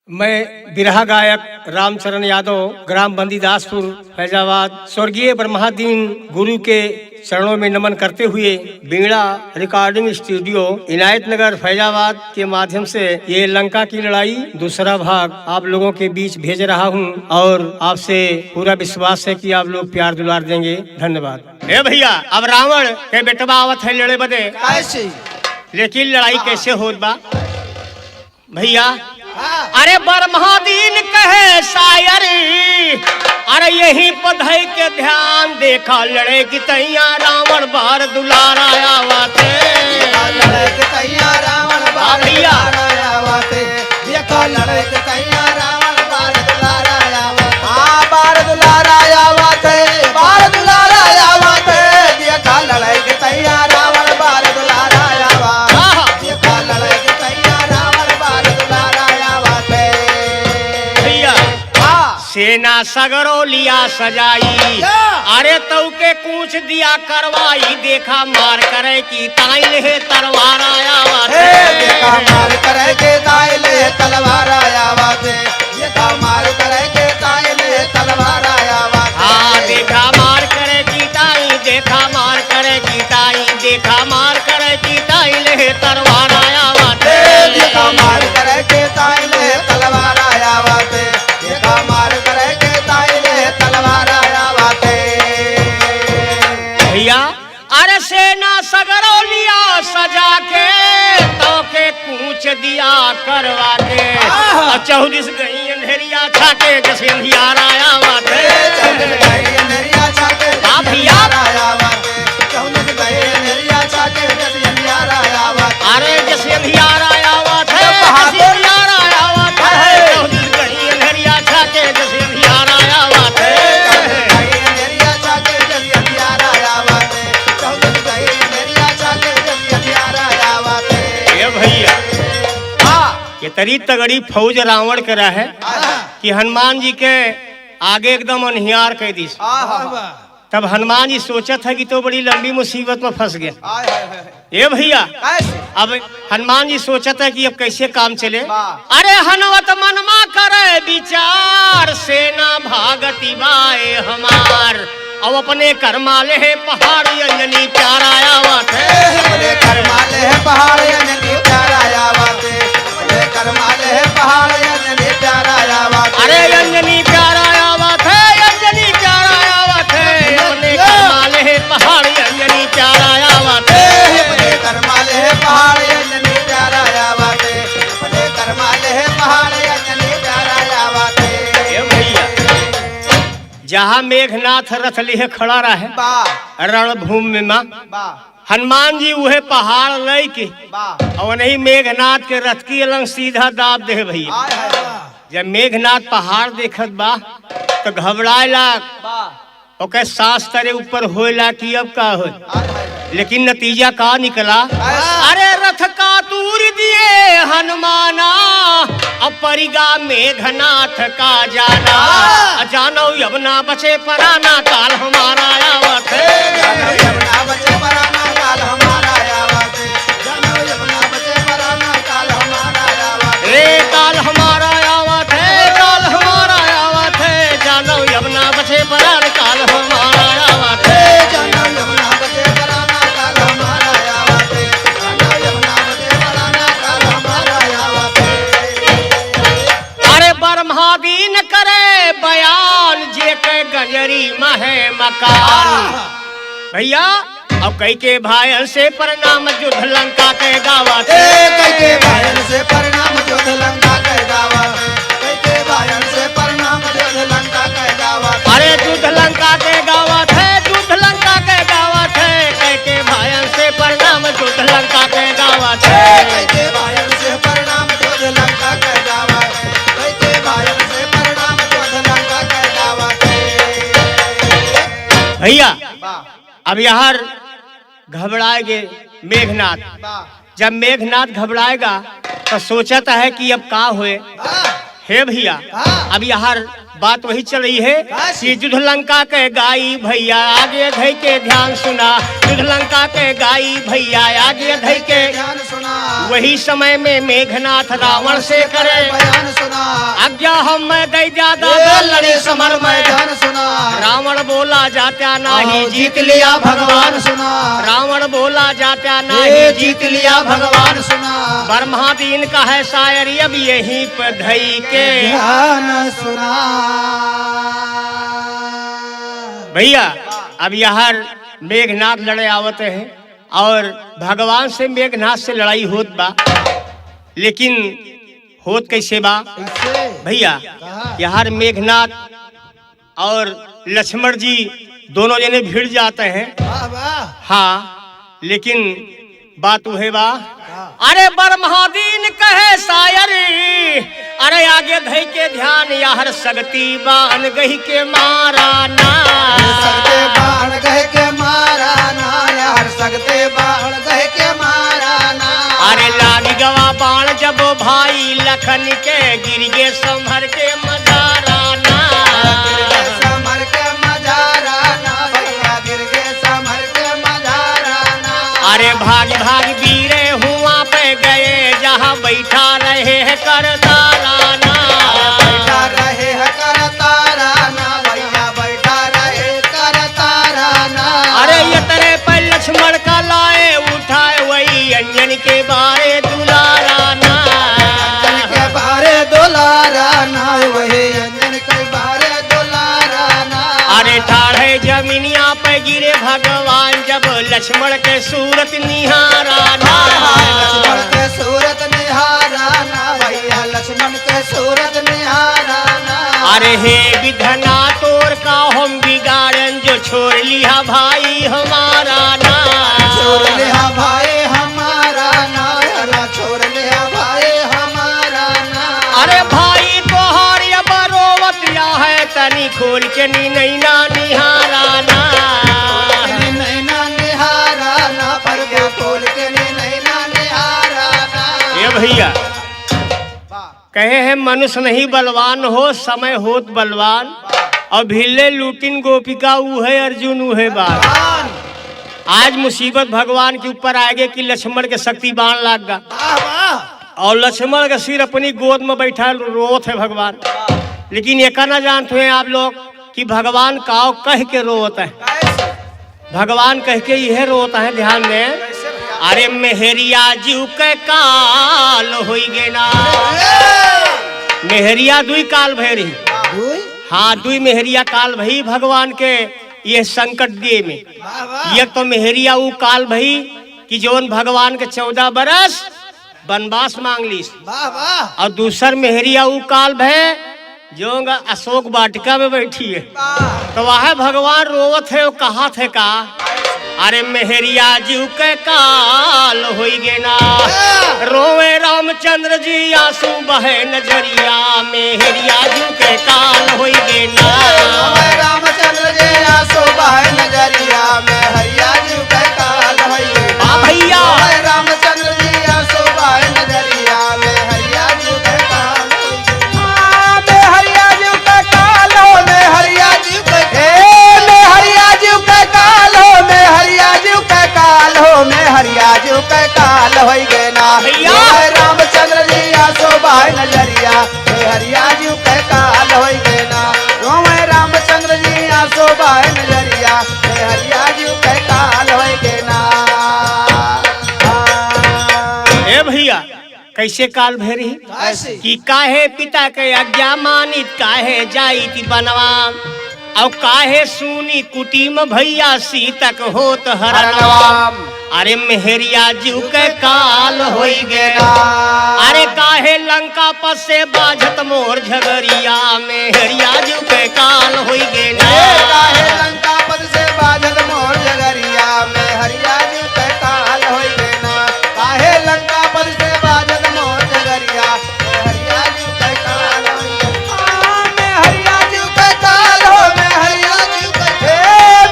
मैं बिरहा गायक रामचरण यादव, ग्राम बंदीदासपुर, फैजाबाद, स्वर्गीय ब्रह्मादीन गुरु के चरणों में नमन करते हुए बीड़ा रिकॉर्डिंग स्टूडियो इनायत नगर फैजाबाद के माध्यम से ये लंका की लड़ाई दूसरा भाग आप लोगों के बीच भेज रहा हूँ और आपसे पूरा विश्वास है कि आप लोग प्यार दुलार देंगे। धन्यवाद। ए भैया, अब रावण के बेटवा आवत है लड़े बदे कैसे? लेकिन लड़ाई कैसे होत बा भैया? अरे ब्रह्मादीन कहे शायर, अरे यही पढ़ाई के ध्यान देखा लड़े की तैया रावण बार दुलार आया वाते, लड़े के तैया रावण बार दुलार आया वाते, देखो लड़े के तैया रावण बार दुलार आया वाते, हाँ बार दुलार आया वाते, बार दुलार आया वाते, देखो लड़े के तैया रावण बार दुलार आया वाते, देखो लड़े के तैया रावण बार दुलार आया वाते। भैया सेना सगरो लिया सजाई, अरे तऊ के कूच दिया करवाई, देखा मार करे की ताइल है तलवार आया वाते, देखा मार करे के ताइल है तलवार आया वाते, देखा मार करे के ताइल है तलवार आया वाते। हाँ देखा मार करे की ताई, देखा मार करे की ताई, देखा मार करे की ताइल है तलवार आया वाते, देखा मार करे के ताइल है तलवार आया वाते, देखा मार करे के ताइल है तलवार आया वाते। भैया अरे सेना सगरो लिया सजा के, तो के कूच दिया करवा के, 24 गई अंधेरिया छाके जैसे अंधियार आया वाते, अंधेरिया छाके हाँ भैया आया वाते, 24 गई अंधेरिया छाके जैसे अंधियार आया वाते, अरे जैसे अंधियार आया वाते, जैसे अंधियार आया वाते, 24 गई अंधेरिया छाके जैसे अंधियार आया वाते। अंधेरिया छाके जैसे अंधियार आया वाते, 24 गई अंधेरिया छाके जैसे अंधियार आया वाते। ये भैया ये तरी तगड़ी फौज रावण के रहे कि हनुमान जी के आगे एकदम अनहियार कह दी। तब हनुमान जी सोचा था कि तो बड़ी लंबी मुसीबत में फंस गए। ये भैया अब हनुमान जी सोचा था कि अब कैसे काम चले। अरे हनुमत मनमा करे विचार, सेना भागती बाए हमार, अब अपने करमाले है पहाड़ अंजनी प्यार आया वाते, अपने करमाले है पहाड़ अंजनी प्यार आया वाते, अपने करमाले है पहाड़ अंजनी प्यार आया वाते। अरे अंजनी प्यार आया वाते, अंजनी प्यार आया वाते, अपने करमाले है पहाड़ अंजनी प्यार आया वाते, अपने करमाले है पहाड़ अंजनी प्यार आया वाते, अपने करमाले है पहाड़ अंजनी प्यार आया वाते। ये भैया जहाँ मेघनाथ रथ लिए खड़ा रहे रणभूमि में, हनुमान जी वह पहाड़ लई के और नहीं मेघनाथ के रथ की अलंग सीधा दाब दे भैया। जब मेघनाथ पहाड़ देखत बा तो घबराएला, ओके सांस तरे ऊपर होएला कि अब का हो, लेकिन नतीजा का निकला। अरे रथ का दूर दिए हनुमाना, अब परिगा मेघनाथ का जाना, जानो अब ना बचे पराना काल हमारा आया वाते, बचे पराना काल हमारा आया वाते, जानो यमुना बचे पराना काल हमारा आया वाते, रे काल हमारा आया वाते, काल हमारा आया वाते, जानो अब ना बचे पराना काल हमारा आया वाते, जानो यमुना बचे पराना काल हमारा आया वाते, जानो यमुना बचे पराना काल हमारा आया वाते। अरे ब्रह्मादीन करे बयान, जे के गंजरी महे मकान। भैया अब कई के भाई से प्रणाम युद्ध लंका के गावा, कई के भाई से प्रणाम युद्ध लंका के गावा, कई के भाई से प्रणाम युद्ध लंका के गावा। अरे युद्ध लंका के गावा थे, युद्ध लंका के गावा थे, कई के भाई से प्रणाम युद्ध लंका के गावा थे, कई के भाई से प्रणाम युद्ध लंका के गावा, कई के भाई से प्रणाम युद्ध लंका के गावा। भैया अब यहाँ घबराएंगे मेघनाथ। जब मेघनाथ घबराएगा तो सोचता है कि अब का हुए। हे भैया अब यहाँ बात वही चल रही है कि युद्ध लंका के गाई भैया आगे धई के ध्यान सुना, युद्ध लंका के गाई भैया आगे धई के ध्यान सुना। वही समय में मेघनाथ रावण से करे बयान सुना, हम मैं गई ज्यादा लड़े समर मैदान सुना। रावण बोला जात्या नहीं जीत लिया भगवान सुना। रावण बोला जात्या नहीं जीत लिया भगवान सुना। ब्रह्मादीन का है शायरी अब यहीं पर धई के ध्यान सुना। भैया अब यहाँ मेघनाथ लड़े आवते हैं और भगवान से मेघनाथ से लड़ाई होत बा, लेकिन होत कैसे बा भैया। यहाँ मेघनाथ और लक्ष्मण जी दोनों जने भिड़ जाते हैं। हाँ, लेकिन बात वह बा, अरे ब्रह्मादीन कहे शायरी, अरे आगे धई के ध्यान यार सगती बाण गही के मारा ना। सगते बाण गह के मारा ना यार, सगते बाण गह के मारा ना। अरे लागी गवा बाण जब भाई लखन के गिर गे संभर के मजारा ना। गिर गे समर के मजारा ना भैया, गिर गे समर के मजारा ना। अरे भाग भाग वीरे हुआ पे गए जहाँ बैठा रहे है करतारा ना। बैठा रहे है करतारा ना भैया, बैठा रहे करतारा ना। अरे ये तेरे पर लक्ष्मण का लाए उठाए वही अंजन के बारे दुलारा ना। अंजन के बारे दुलारा ना, वही अंजन के बारे दुलारा ना। अरे ठाढ़े जमीनिया पे गिरे भगवान जब लक्ष्मण के सूरत निहारा ना। लक्ष्मण के सूरत निहारा ना भैया, लक्ष्मण के सूरत निहारा ना। अरे हे विधना तोर का हम बिगाड़न जो छोड़ लिया भाई हमारा ना। छोड़ लिया भाई हमारा ना, अला छोड़ लिया भाई हमारा ना। अरे भाई तोहार अब रोवत या है तनी खोल के नी नैना निहारा ना। नैना निहारा ना, पर्दा खोल के नैना निहारा ना। ये भैया कहे हैं मनुष्य नहीं बलवान हो समय होत बलवान, और भिल्ले लूटिन गोपिका ऊ है अर्जुन ऊ है बात। आज मुसीबत भगवान के ऊपर आएगी कि लक्ष्मण के शक्ति बाण लाग गा, और लक्ष्मण का सिर अपनी गोद में बैठा रोत है भगवान। लेकिन एक ना जानते हैं आप लोग कि भगवान काव कह के रोता है। भगवान कह के यह रोता है, ध्यान में। अरे मेहरिया जीव के काल होई गे ना। मेहरिया दुई काल भैरी, हाँ दुई मेहरिया काल भई भगवान के ये संकट दिए में। ये तो मेहरिया ऊ काल भई कि जोन भगवान के 14 बरस वनवास मांग लीस, और दूसर मेहरिया ऊ काल भय जो अशोक वाटिका में बैठी है। तो वह भगवान रोवत है, वो कहा थे का, अरे मेहरिया जीव के काल होई गे ना। रोवे रामचंद्र जी आंसू बहे नजरिया, मेहरिया जीव के काल होई गे ना। रोवे रामचंद्र जी आंसू बहे नजरिया, मेहरिया जीव के काल होई गे ना। भैया रोवे रामचंद्र जी आंसू बहे नजरिया, मेहरिया जीव के काल होई गे ना। मेहरिया जीव के काल हो, मेहरिया जीव के मेहरिया जीव के काल हो, मेहरिया जीव के काल हो, मेहरिया जीव के काल होई गे ना। रोवे रामचंद्र जी आंसू बहे नजरिया, मेहरिया जीव के काल होई गे ना। रोवे रामचंद्र जी आंसू बहे नजरिया, मेहरिया जीव के काल होई गे ना। ए भैया कैसे काल भेरी कि काहे पिता के आज्ञा मानित काहे जाई बनवा, और काहे सुनी कुटीम भैया सीतक होत हरनवा। अरे मेहरिया जीव के काल होई गे ना। अरे काहे लंका पस से बाझत मोर झगरिया, मेहरिया जीव के काल होई गे ना। काहे लंका पद से बाझत मोर झगरिया, मेहरिया जीव के काल होई गे ना। काहे लंका पद से बाझत मोर झगरिया, मेहरिया जीव के काल होई गे ना। मेहरिया जीव के काल हो, मेहरिया जीव के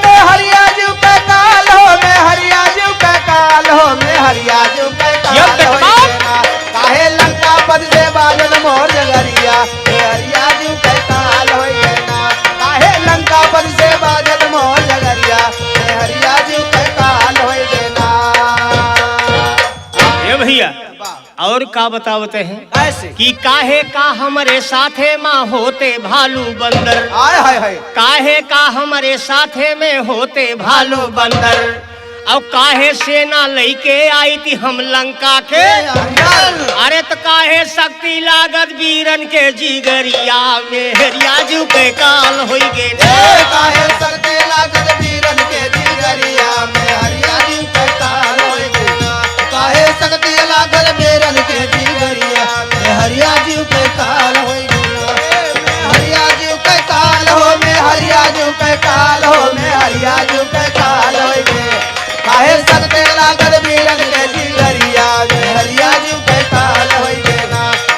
मेहरिया जीव के काल हो, मेहरिया जीव के काल हो, मेहरिया जीव के काल होई गे ना। काहे लंका पद से बाझत मोर झगरिया, मेहरिया जीव के काल होई गे ना। काहे लंका पद से बाझत का बतावते हैं कैसे कि काहे का हमरे साथे माँ होते भालू बंदर, आय हाय हाय काहे का हमारे साथे में होते भालू बंदर, और काहे सेना लेके आई थी हम लंका के अंदर अरे तो काहे शक्ति लागत वीरन के जिगरिया में हरियाजू के काल होई गे काहे सकते लागत वीरन के जिगरिया में हरियाजू के काल होई गे काहे सकते लागत वीरन के जिगरिया में हरियाजू के काल होई गे हरियाजू के काल हो में हरियाजू के काल हो में हरियाजू के काल होई गे काहे सकते लागत वीरन के जिगरिया में हरियाजू के काल होई गे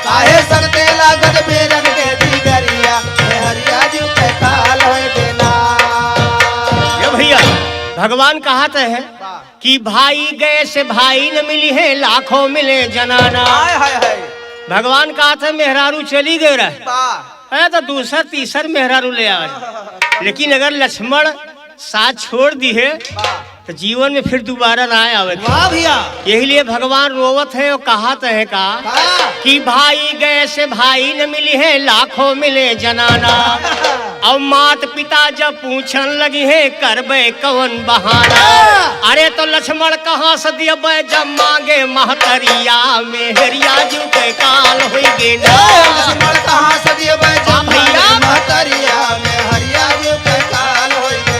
काहे सकते लागत वीरन के जिगरिया में हरियाजू के काल होई गे ये भैया भगवान कहते हैं कि भाई गए से भाई न मिली है लाखों मिले जनाना। हाय हाय हाय भगवान कहते हैं मेहरारू चली गए रहे वाह है तो दूसर तीसर मेहरारू ले आए, लेकिन अगर लक्ष्मण साथ छोड़ दी है तो जीवन में फिर दोबारा ना आवे। वाह भैया यही लिए भगवान रोवत है और कहत है का कि भाई गए से भाई न मिली है लाखों मिले जनाना, और मात पिता जब पूछन लगी है करबे कवन बहाना, अरे तो लक्ष्मण कहाँ से दियबे जब मांगे महतरिया में हरियाजू के काल होई गे ना। लक्ष्मण कहाँ से दियबे जब भैया महतरिया में हरियाजू के काल होई गे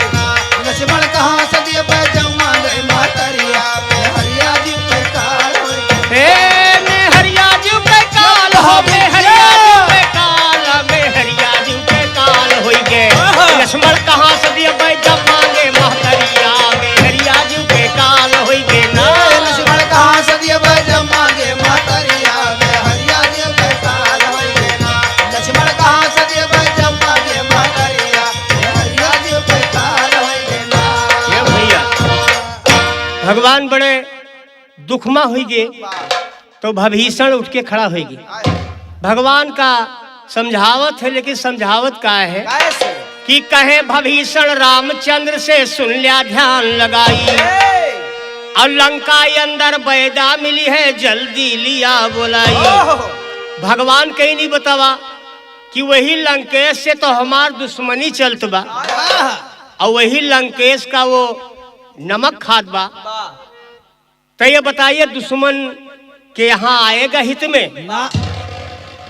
लक्ष्मण कहाँ से दियबे जब मांगे महतरिया में हरियाजू के काल होई गे हे में हरियाजू के काल हो में हरियाजू के काल में हरियाजू के काल होई गे लक्ष्मण कहाँ से दियबे जब मांगे महतरिया में हरियाजू के काल होई गे ना। लक्ष्मण कहाँ से दियबे जब मांगे महतरिया में हरियाजू के काल होई गे लक्ष्मण कहाँ से दियबे जब मांगे महतरिया में हरियाजू के काल होई गे ये भैया भगवान बड़े दुखमा हुई गे तो भीषण उठ के खड़ा हुई गे। भगवान का समझावत है, लेकिन समझावत का है कैसे कि कहे भीषण रामचंद्र से सुन लिया ध्यान लगाई, और लंका अंदर बैदा मिली है जल्दी लिया बुलाई। भगवान कहीं नहीं बतावा कि वही लंकेश से तो हमार दुश्मनी चलत बा, और वही लंकेश का वो नमक खाद बा। तो ये बताइए दुश्मन के यहाँ आएगा हित में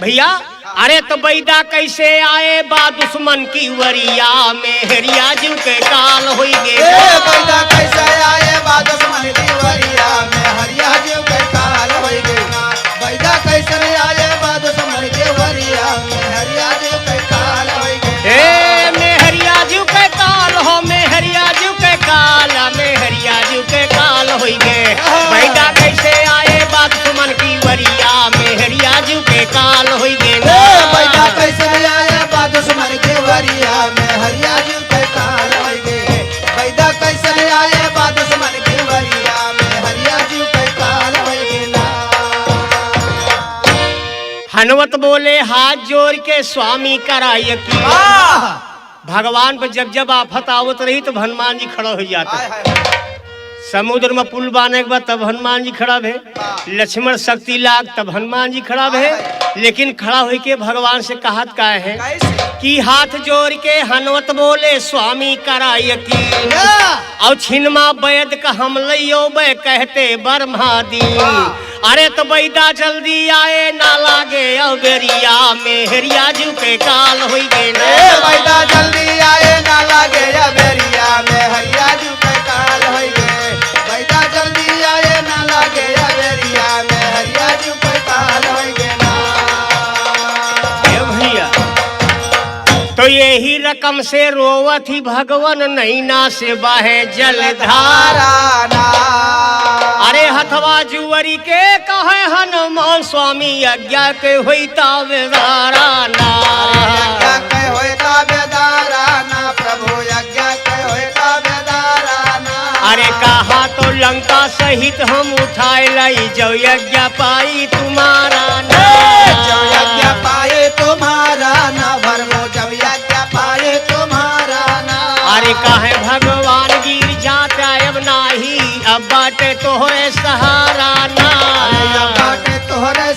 भैया। अरे तो बैदा कैसे आए बा दुश्मन की वरिया में हरियाजू के काल होई गे बैदा कैसे आए बा दुश्मन की वरिया में हरियाजू के काल होई गे बैदा कैसे आए बा दुश्मन की वरिया में हरियाजू के काल होई गे हे में हरियाजू के काल हो में हरियाजू के काल में हरियाजू के काल होई गे बैदा कैसे आए बा दुश्मन की वरिया में हरियाजू के काल होई गे बैदा कैसे आए बा दुश्मन की वरिया में हरियाजू के काल होई गे बैदा कैसे आए बा दुश्मन की वरिया में हरियाजू के काल होई गे हनुमत बोले हाथ जोड़ के स्वामी कराय की। भगवान पर जब जब आफत आवत रही तो हनुमान जी खड़ा हो जाते। समुद्र में पुल बाने के बाद तब हनुमान जी खड़ा भे, लक्ष्मण शक्ति लाग तब हनुमान जी खड़ा भे, लेकिन खड़ा होके के भगवान से कहत का है कि हाथ जोड़ के हनुमत बोले स्वामी कराय की, और छिनमा वैद का हम लियो बे कहते ब्रह्मा दी। अरे तो बैदा जल्दी आए ना लागे अबेरिया में हरियाजू के काल होई गे ना। बैदा जल्दी आए ना लागे अबेरिया में हरियाजू के काल होई गे बैदा जल्दी आए ना लागे अबेरिया में हरियाजू के काल होई गे ए भैया तो यही रकम से रोवत ही भगवान नैना से बाहे जलधारा। अरे हथवा जुवरी के कहे हनुमान स्वामी यज्ञ के होइता बेदारा ना। यज्ञ के होइता बेदारा ना प्रभु यज्ञ के होइता बेदारा ना। अरे कहा तो लंका सहित हम उठाए लाई जो यज्ञ पाई तुम्हारा ना। जो यज्ञ पाए तुम्हारा ना भरमो जब यज्ञ पाए तुम्हारा ना। अरे काहे भगवान गिर जाता अब नाही अब बाटे तोहरे सहारा ना। बाटे तोहरे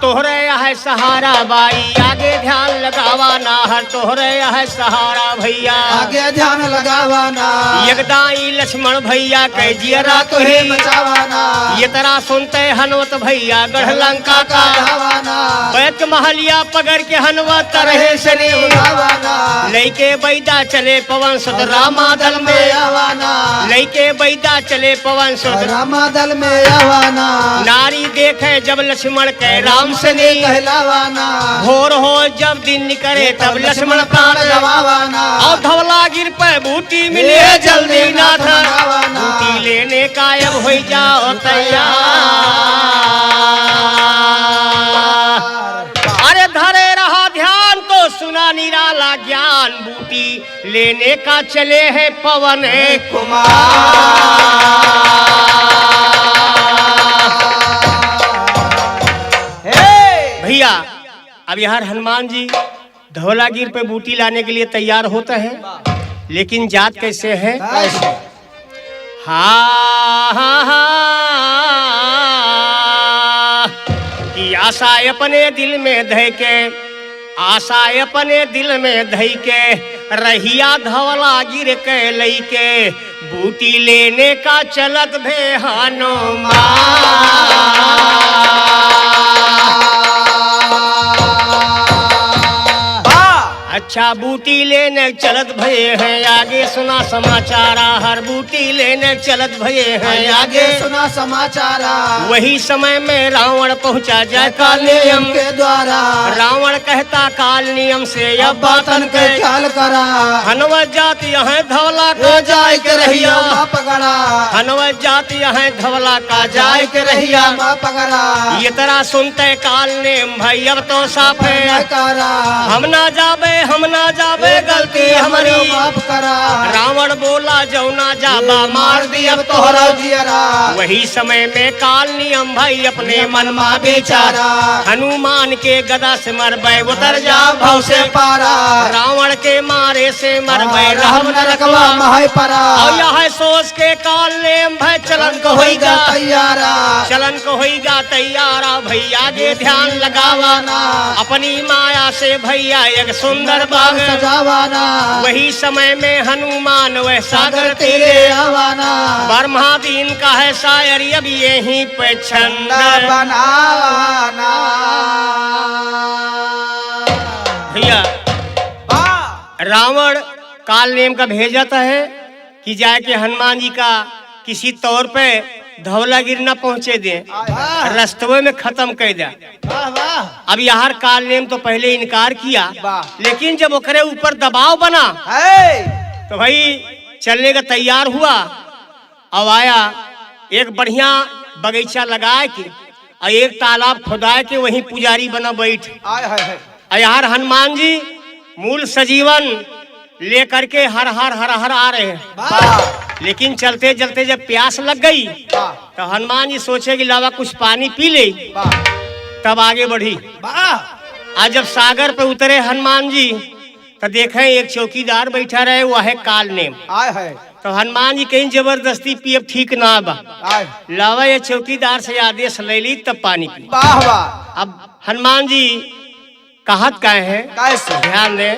तोहरे है सहारा बाई आगे ध्यान लगावा ना हर तोहरे है सहारा भैया आगे ध्यान लगावाना यगदाई लक्ष्मण भैया कह जियरा तो तुहे ही बचावाना ये तरह सुनते हनुमत भैया गढ़ लंका का धावाना बैत महलिया पकड़ के हनुमत तरहे सने उठावाना लैके बैदा चले पवन सुत रामा दल में आवाना लैके बैदा चले पवन सुत रामा दल में आवाना नारी देखे जब लक्ष्मण के राम से नहीं कहलावाना भोर हो जब दिन निकले तब लक्ष्मण प्राण गवावाना और धवला गिर पे बूटी मिले जल्दी नाथ बूटी लेने का अब हो जाओ तैयार अरे धरे रहा ध्यान तो सुना निराला ज्ञान बूटी लेने का चले है पवन भैया अब यार हनुमान जी धौलागिर पे बूटी लाने के लिए तैयार होते हैं लेकिन जात कैसे है कि आशा अपने दिल में धै के आशा अपने दिल में धै के रहिया धवला गिर के लई के बूटी लेने का चलत भे अच्छा बूटी लेने चलत भये हैं आगे सुना समाचार हर बूटी लेने चलत भये हैं आगे सुना समाचार वही समय में रावण पहुंचा जाए काल नियम के द्वारा रावण कहता काल नियम से अब बातन के ख्याल करा हनुमत जाति यहाँ धवला का जाय के रहिया पकड़ा हनुमत जाति यहाँ धवला का जाय के रहिया पकड़ा ये तरह सुनते काल नेम भाई अब तो साफ है करा हम ना जाबे गलती हमारी माफ करा रावण बोला जौना जाबा मार दी अब तोहरा जियरा वही समय में काल नियम भाई अपने मन मा बेचारा हनुमान के गदा से मरबे उतर जा भव से पारा रावण के मारे से मरबे रहम नरकवा महाय परा और यह सोच के काल नेम भाई चलन को होइगा तैयारा चलन को होइगा तैयारा भैया के ध्यान लगावाना अपनी माया से भैया एक सुंदर बाग सजावाना वही समय में हनुमान वह सागर तीरे आवाना ब्रह्मादीन का है शायर अब यहीं पे छंद बनावाना भैया रावण काल नेम का भेजाता है कि जाके हनुमान जी का किसी तौर पे धौलागिर न पहुंचे दे रस्तवे में खत्म कर दिया अब यार काल नेम तो पहले इनकार किया लेकिन जब ओकरे ऊपर दबाव बना तो भाई चलने का तैयार हुआ। अब आया एक बढ़िया बगीचा लगाए के और एक तालाब खुदाए के वहीं पुजारी बना बैठ यार हनुमान जी मूल सजीवन लेकर के हर हर हर हर आ रहे हैं लेकिन चलते चलते जब प्यास लग गई तो हनुमान जी सोचे कि लावा कुछ पानी पी ले तब आगे बढ़ी। आज जब सागर पे उतरे हनुमान जी तो देखे एक चौकीदार बैठा रहे वो है काल नेम तो हनुमान जी कहीं जबरदस्ती पियब ठीक ना बा लावा ये चौकीदार से आदेश ले ली तब पानी पी। अब हनुमान जी कहत का है ध्यान दे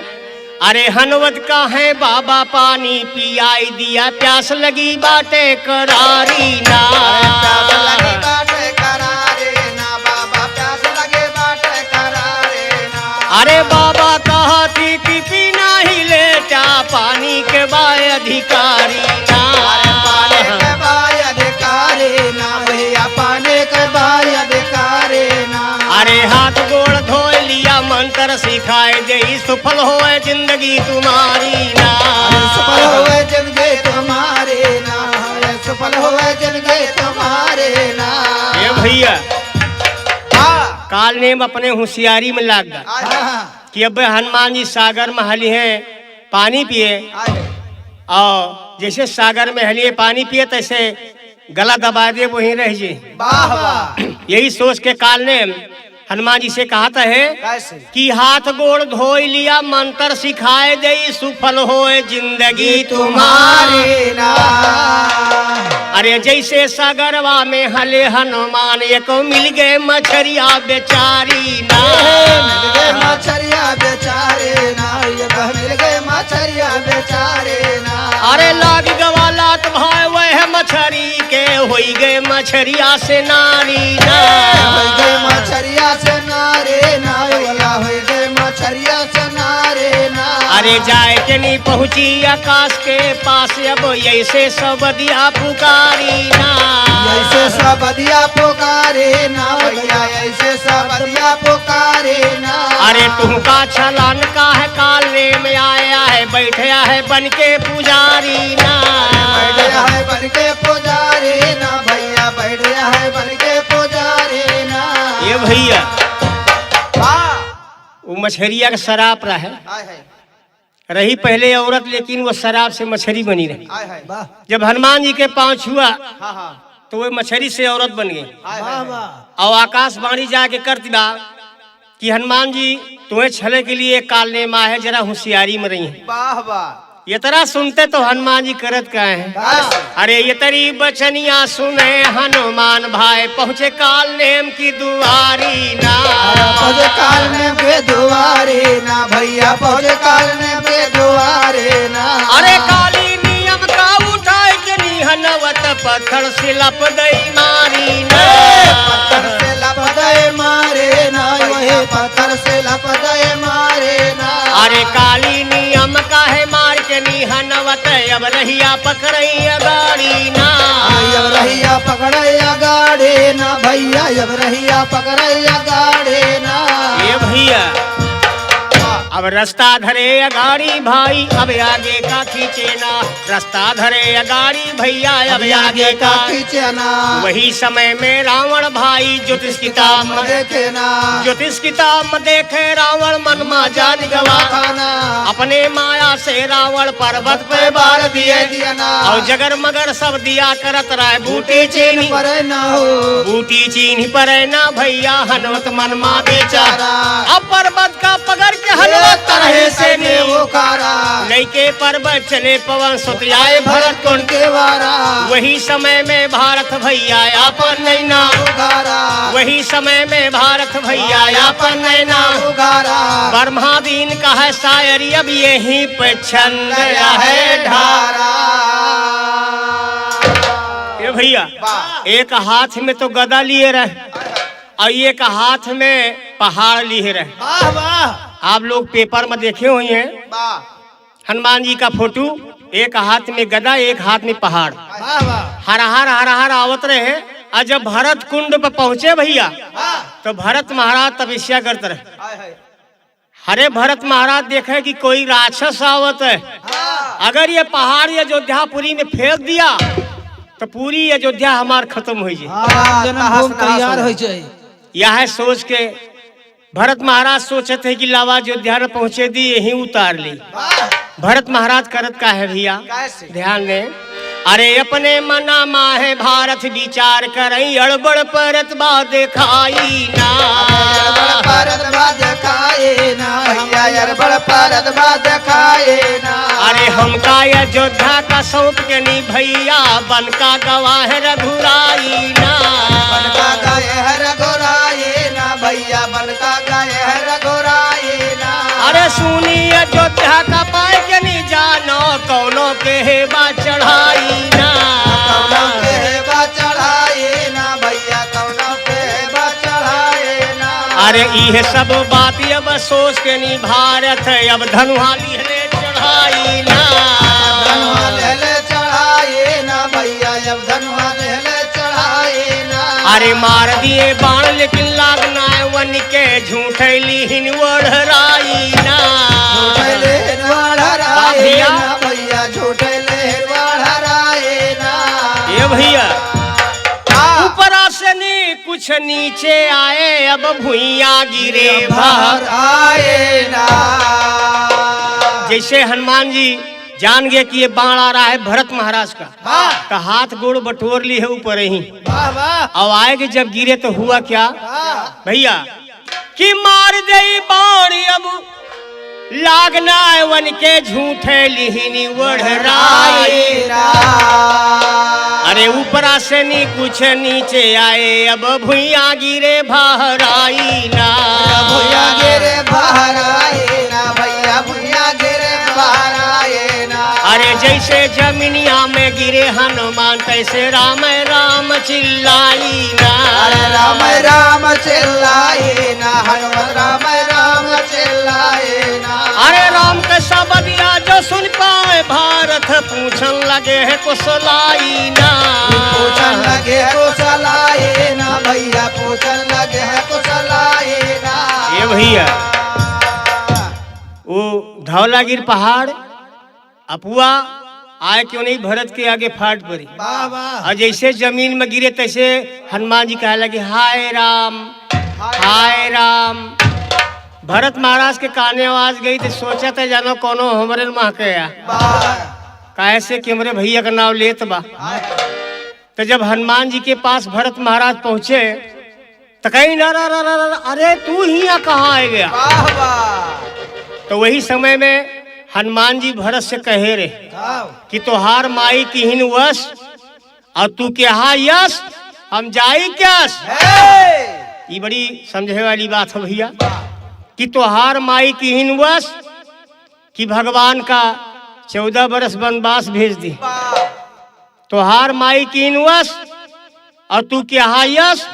अरे हनुमत का है बाबा पानी पियाई दिया प्यास लगी बाटे करारी ना अरे बाबा कहा थी कि पीना ही लेटा पानी के बाय अधिकारी ना अरे हाथ गोड़ धो लिया मंत्र सिखाए दे सफल हो जिंदगी तुम्हारी ना सफल हो जिंदगी तुम्हारे ना सफल हो जिंदगी तुम्हारे ना ये भैया काल नेम अपने होशियारी में लाग गया कि अब हनुमान जी सागर में हली है पानी पिए और जैसे सागर में हलिए पानी पिए तैसे गला दबा दे वहीं रह जे। यही सोच के काल नेम हनुमान जी से कहा था है कैसे कि हाथ गोड़ धोई लिया मंत्र सिखाए दे सुफल होए जिंदगी तुम्हारी। तुम्हारी ना अरे जैसे सागरवा में हले हनुमान एक मिल गए मछरिया बेचारी ना। मिल गए मछरिया बेचारे ना, ये मिल गए मछरिया बेचारे ना। अरे लाग गवालात भाई वह मछरी के होई गए मछरिया से नारी ना। होई गए मछरिया से नारे ना, वाला होई गए मछरिया से नारे ना। अरे जाए के नहीं पहुंची आकाश के पास अब ऐसे सब दिया पुकारी ना। ऐसे सब दिया पुकारे ना भैया, ऐसे सब दिया पुकारे ना। अरे तुमका छलान का है काले में आया है बैठया है बन के पुजारी ना। बैठया है बन के पुजारी ना भैया, बैठया है बन के पुजारी ना। ये भैया वाह वो मछरिया का शराब रहा है, हाय हाय रही पहले औरत लेकिन वो शराब से मछली बनी रही। हाय हाय वाह जब हनुमान जी के पांव छुआ हाँ हाँ तो वो मछली से औरत बन गई। हाय वाह और आकाशवाणी जाके करती बा कि हनुमान जी तुम्हें छले के लिए कालने माँ है जरा होशियारी में रही है। वाह वाह ये तरह सुनते तो हनुमान जी करत का है। कैसे अरे ये तरी बचनिया सुने हनुमान भाई पहुँचे काल नेम की दुआरी ना। पौधे काल में के दुआरे ना भैया, पौधे काल में के दुआरे ना। अरे काली नियम का उठाए के निहनवत पत्थर से लप दई मारी ना। पत्थर से लपदे मारे ना, वही पत्थर से लपदे मारे ना। अरे काली नियम का है मार के निहनवत अब रहिया पकड़ई गाड़ी ना। अब रहिया पकड़ैया गाड़े ना भैया, अब रहिया पकड़ैया गाड़े ना। ये भैया अब रास्ता धरे गाड़ी भाई अब आगे का खींचे ना। रास्ता धरे गाड़ी भैया अब आगे का खींचना। वही समय में रावण भाई ज्योतिष किताब में देखे ना, ज्योतिष किताब में देखे रावण मन मा जान गवा। खाना अपने माया से रावण पर्वत पे बार दिए दिया ना। और जगर मगर सब दिया करत रहे बूटी चीनी पर ना हो बूटी चीनी पर ना भैया हनुमत मन मा बेचारा। अब पर्वत का पकड़ के हनुमत तरह से वो कारा नैके पर्वत चले पवन सुतियाए भरत कुंड के वारा। वही समय में भारत भैया अपन नैना उगारा वही समय में भारत भैया अपन नैना उगारा। ब्रह्मादीन का है शायरी अब यही पे छंद गया है ढारा। ये भैया वाह एक हाथ में तो गदा लिए रहे और एक हाथ में पहाड़ लिए रहे। वाह वाह आप लोग पेपर में देखे हुए हैं वाह हनुमान जी का फोटो, एक हाथ में गदा एक हाथ में पहाड़, वाह वाह हर आवत रहे। और जब भरत कुंड पर पहुंचे भैया तो भरत महाराज तपस्या करते रहे। हाय हाय हरे भरत महाराज देखे कि कोई राक्षस आवत है, अगर ये पहाड़ अयोध्यापुरी में फेंक दिया तो पूरी अयोध्या हमार खत्म हो जाए। तैयार हो जाए। यह सोच के भरत महाराज सोचे थे कि लावा अयोध्या में पहुंचे दी यही उतार ली। भरत महाराज करत का है भैया कैसे ध्यान दें। अरे अपने मना माहे भारत विचार करई अड़बड़ परत बा दिखाई ना। परत बाद खाए ना भैया, यार बड़ परत बाद खाए ना। अरे हमका अयोध्या का सौंप के नी भैया बन का गवाह रघुराई ना। बनका गए है रघुराए ना भैया, बनका गए है रघुराए ना। अरे सुनी अयोध्या का पाए के नी जानो कौनो के हेबा चढ़ाई ना। कौनो के हेबा चढ़ाए ना भैया, कौनो के हेबा चढ़ाए ना। अरे ये सब बात अब सोच के नी भारत अब धनुहा लिहले चढ़ाई ना। धनुआ लेले चढ़ाए ना भैया, जब धनुआ लेले चढ़ाए ना। अरे मार दिए बाण लेकिन लागना वन के झूठली हिन वढ़राई ना। झूठे लेहरवाड़ हराए भैया। ना भैया, झूठे लेहरवाड़ हराए ना। ये भैया ऊपरा से नी कुछ नीचे आए अब भुइया गिरे बाहर भर। आए ना। जैसे हनुमान जी जान गए कि ये बाण आ रहा है भरत महाराज का, तो हाथ गोड़ बटोर ली है ऊपर ही। वाह वाह अब आए कि जब गिरे तो हुआ क्या वाह। भैया कि मार दई बाण अब लागना वन के झूठे लिहिनी वढ़राए। अरे ऊपरा से नी कुछ नीचे आए अब भुइया गिरे बहराई ना, भुइया गिरे बहराए ना भैया, भुइया गिरे बहराए ना। अरे जैसे जमीनिया में गिरे हनुमान तैसे राम राम चिल्लाई ना, अरे राम राम चिल्लाए ना, हनुमत राम राम चिल्लाए ना। अरे राम के शब्दिया जो सुन पाए भारत पूछन लगे है कुशलाई ना, पूछन लगे कुशलाए ना भैया, पूछन लगे कुशलाए ना। ये भैया वो धौलागिर पहाड़ अपुआ आए क्यों नहीं भरत के आगे फाट पड़ी। वाह वाह। और जैसे जमीन में गिरे तैसे हनुमान जी कहने लगे हाय राम हाय राम। भरत महाराज के काने आवाज गई तो सोचा था जानो कोनो हमरे माँ के कैसे कि हमरे भैया का नाम लेत बा। तो जब हनुमान जी के पास भरत महाराज पहुंचे तो कहीं ना अरे तू ही यहाँ कहाँ आ गया। वाह वाह। तो वही समय में हनुमान जी भरत से कहे रे कि तोहार माई की हिन वश और तू के हा यश हम जाई क्यास। ये बड़ी समझे वाली बात है भैया कि तोहार माई की हिन वश कि भगवान का 14 बरस वनवास भेज दी। तोहार माई की हिन वश और तू के हा यश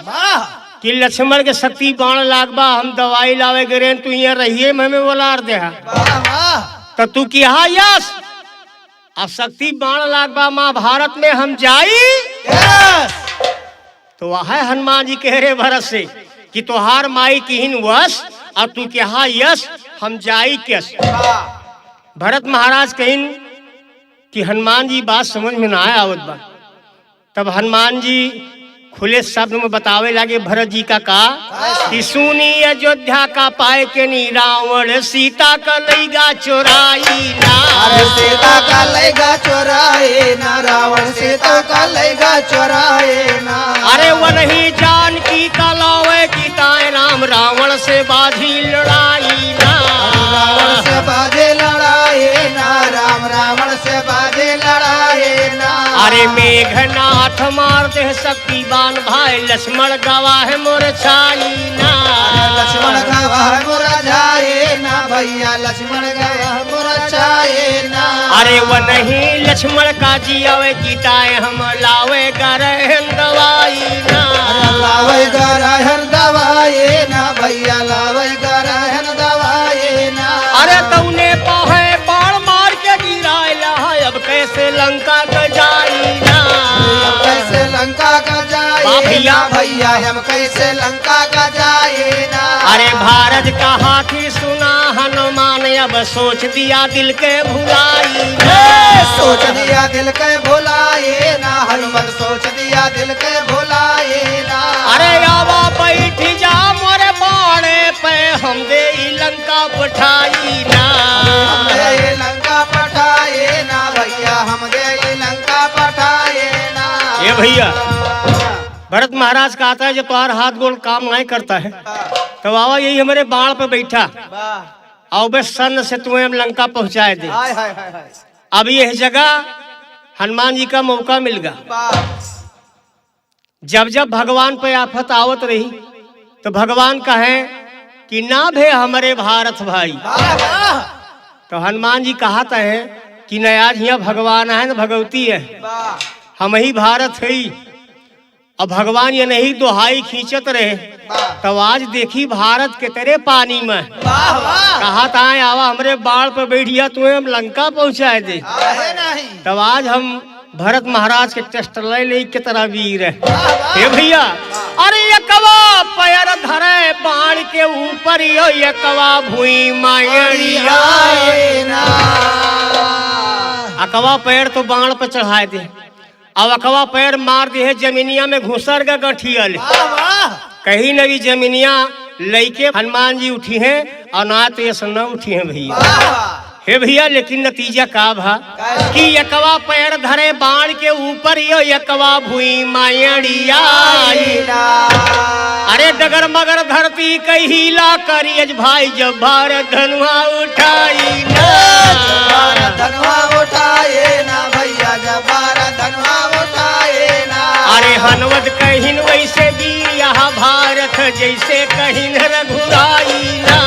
कि लक्ष्मण के शक्ति बाण लागबा हम दवाई लावे गिरे तू यहाँ रहिए मैं बोलार दे तो तू की हा यश अब शक्ति बाण लागबा महाभारत में हम जाई। तो वह हनुमान जी कह रहे भरत से कि तोहार माई की हिन वश और तू के हा यश हम जाई कैस। भरत महाराज कहिन कि हनुमान जी बात समझ में ना आवत बा। तब हनुमान जी खुले शब्द में बतावे लगे भरत जी का कि सुनी अयोध्या का पाए के नी रावण सीता का लैगा चोराई ना, सीता का लैगा चोराए ना, रावण सीता का लैगा चोराए ना। अरे वो नहीं जान की कलावे की ताए राम रावण से बाजी लड़ाई ना, रावण से बाजे लड़ाए ना, राम रावण से बाजे लड़ाए ना। अरे मेघनाथ मार दे शक्तिवान भाई लक्ष्मण गवाह मोर छाई ना, लक्ष्मण गवाह मोर छाए ना भैया, लक्ष्मण गवाह मोर छाए ना। अरे वो नहीं लक्ष्मण का जियावे गीताए हम लावे गरहन दवाई ना, लावे गरहन दवाई ना भैया, लावे गरहन दवाई ना। अरे तूने पाहे बाण मार के गिराया अब कैसे लंका का जाई ना, कैसे लंका का जाए भैया भैया, हम कैसे लंका का जाए ना। अरे भारत का हाथी सुना हनुमान अब सोच दिया दिल के भुलाई ना, सोच दिया दिल के भुलाए ना, हनुमत सोच दिया दिल के भुलाए ना। अरे आवा बैठ जा मोरे बाणे पे हम दे लंका पठाई ना, हम दे लंका पठाए ना भैया, हम दे लंका पठाए ना। ये भैया भरत महाराज का आता है जब तुम्हारा हाथ गोल काम नहीं करता है तो बाबा यही हमारे बाण पे बैठा और बस सन से तुम्हें हम लंका पहुंचाए दे। अब यह जगह हनुमान जी का मौका मिल गया। जब जब भगवान पे आफत आवत रही तो भगवान कहे कि ना भे हमारे भारत भाई। तो हनुमान जी कहता है कि न आज यहाँ भगवान है न भगवती है, हम ही भारत है। अब भगवान ये नहीं दोहाई खींचत रहे तब आज देखी भारत के तेरे पानी में कहा था आवा हमरे बाढ़ पर बैठिया तुम्हें हम लंका पहुंचाए दे। तब आज हम भरत महाराज के टेस्ट ले के तरह वीर है। हे भैया अरे ये कवा पैर धरे बाण के ऊपर ये कवा भूई मायड़िया अकवा पैर तो बाण पर चढ़ाए दे। अब अकवा पैर मार दी है जमीनिया में घुसर गा गठियल कहीं न भी जमीनिया लईके हनुमान जी उठी हैं और ना तो ये सुनना उठी हैं भैया। हे भैया लेकिन नतीजा का भा कि यकवा पैर धरे बाण के ऊपर यो यकवा भूई मायड़िया। अरे डगर मगर धरती कहिला करियज भाई जब भारत धनुआ उठाई ना धनुआ उठाए ना भैया जब भारत धनुआ उठाए ना। अरे हनवद कहिन वैसे वीर यहाँ भारत जैसे कहिन रघुराई ना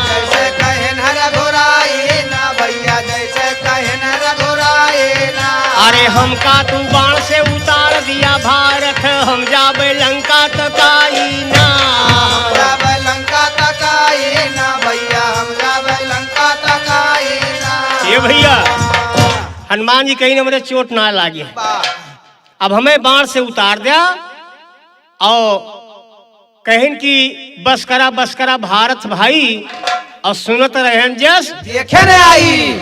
जैसे कहिन रघुराई ना भैया जैसे कहिन रघुराई ना। अरे हमका तू बाण से उतार दिया भारत हम जाबे लंका तकाई ना हम जाबे लंका तकाई ना भैया हम जाबे लंका तकाई ना। ये भैया हनुमान जी कहीं ना मुझे चोट ना लागे अब हमें बाण से उतार दिया और कहिन कि बस करा भारत भाई और सुनत रहन जस देखे न आई।